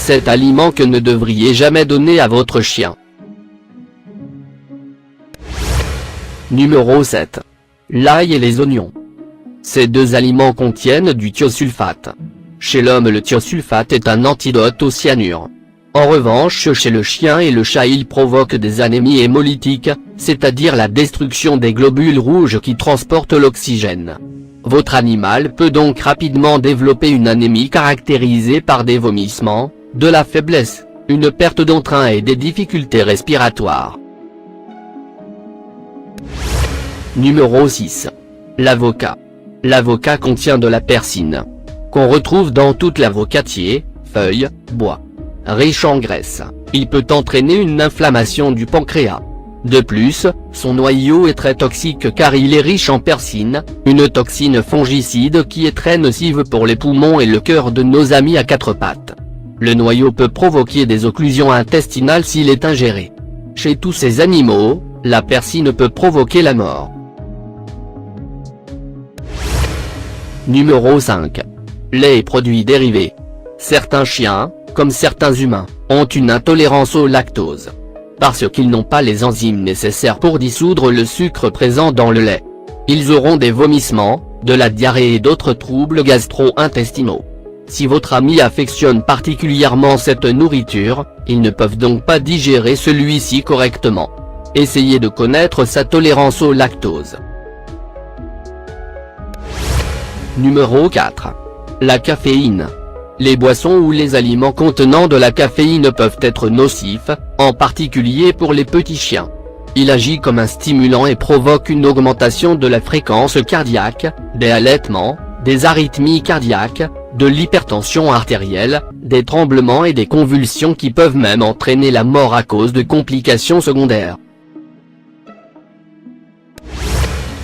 Cet aliment que ne devriez jamais donner à votre chien. Numéro 7. L'ail et les oignons. Ces deux aliments contiennent du thiosulfate. Chez l'homme, le thiosulfate est un antidote au cyanure. En revanche, chez le chien et le chat, il provoque des anémies hémolytiques, c'est-à-dire la destruction des globules rouges qui transportent l'oxygène. Votre animal peut donc rapidement développer une anémie caractérisée par des vomissements, de la faiblesse, une perte d'entrain et des difficultés respiratoires. Numéro 6. L'avocat. L'avocat contient de la persine, qu'on retrouve dans toute l'avocatier, feuilles, bois. Riche en graisse, il peut entraîner une inflammation du pancréas. De plus, son noyau est très toxique car il est riche en persine, une toxine fongicide qui est très nocive pour les poumons et le cœur de nos amis à quatre pattes. Le noyau peut provoquer des occlusions intestinales s'il est ingéré. Chez tous ces animaux, la persine peut provoquer la mort. Numéro 5. Lait et produits dérivés. Certains chiens, comme certains humains, ont une intolérance au lactose. Parce qu'ils n'ont pas les enzymes nécessaires pour dissoudre le sucre présent dans le lait. Ils auront des vomissements, de la diarrhée et d'autres troubles gastro-intestinaux. Si votre ami affectionne particulièrement cette nourriture, ils ne peuvent donc pas digérer celui-ci correctement. Essayez de connaître sa tolérance au lactose. Numéro 4. La caféine. Les boissons ou les aliments contenant de la caféine peuvent être nocifs, en particulier pour les petits chiens. Il agit comme un stimulant et provoque une augmentation de la fréquence cardiaque, des halètements, des arythmies cardiaques, de l'hypertension artérielle, des tremblements et des convulsions qui peuvent même entraîner la mort à cause de complications secondaires.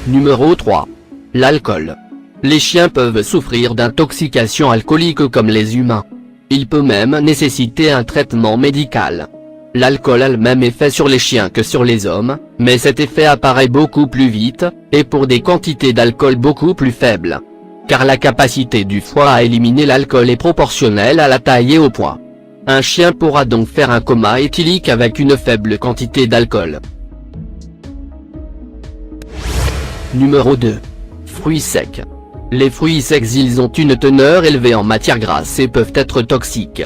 Numéro 3. L'alcool. Les chiens peuvent souffrir d'intoxication alcoolique comme les humains. Il peut même nécessiter un traitement médical. L'alcool a le même effet sur les chiens que sur les hommes, mais cet effet apparaît beaucoup plus vite, et pour des quantités d'alcool beaucoup plus faibles. Car la capacité du foie à éliminer l'alcool est proportionnelle à la taille et au poids. Un chien pourra donc faire un coma éthylique avec une faible quantité d'alcool. Numéro 2. Fruits secs. Les fruits secs, ils ont une teneur élevée en matière grasse et peuvent être toxiques.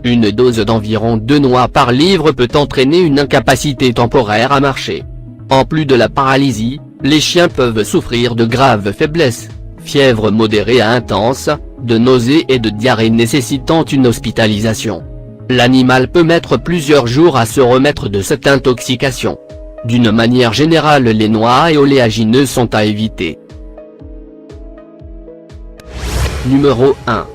Une dose d'environ 2 noix par livre peut entraîner une incapacité temporaire à marcher. En plus de la paralysie, les chiens peuvent souffrir de graves faiblesses, fièvre modérée à intense, de nausées et de diarrhée nécessitant une hospitalisation. L'animal peut mettre plusieurs jours à se remettre de cette intoxication. D'une manière générale, les noix et oléagineux sont à éviter. Numéro 1.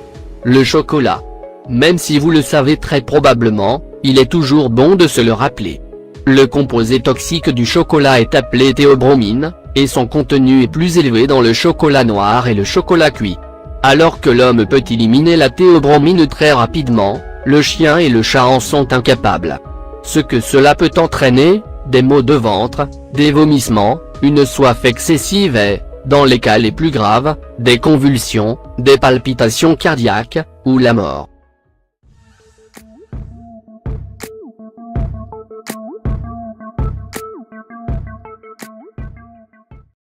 Le chocolat. Même si vous le savez très probablement, il est toujours bon de se le rappeler. Le composé toxique du chocolat est appelé théobromine, et son contenu est plus élevé dans le chocolat noir et le chocolat cuit. Alors que l'homme peut éliminer la théobromine très rapidement, le chien et le chat en sont incapables. Ce que cela peut entraîner, des maux de ventre, des vomissements, une soif excessive et, dans les cas les plus graves, des convulsions, des palpitations cardiaques, ou la mort.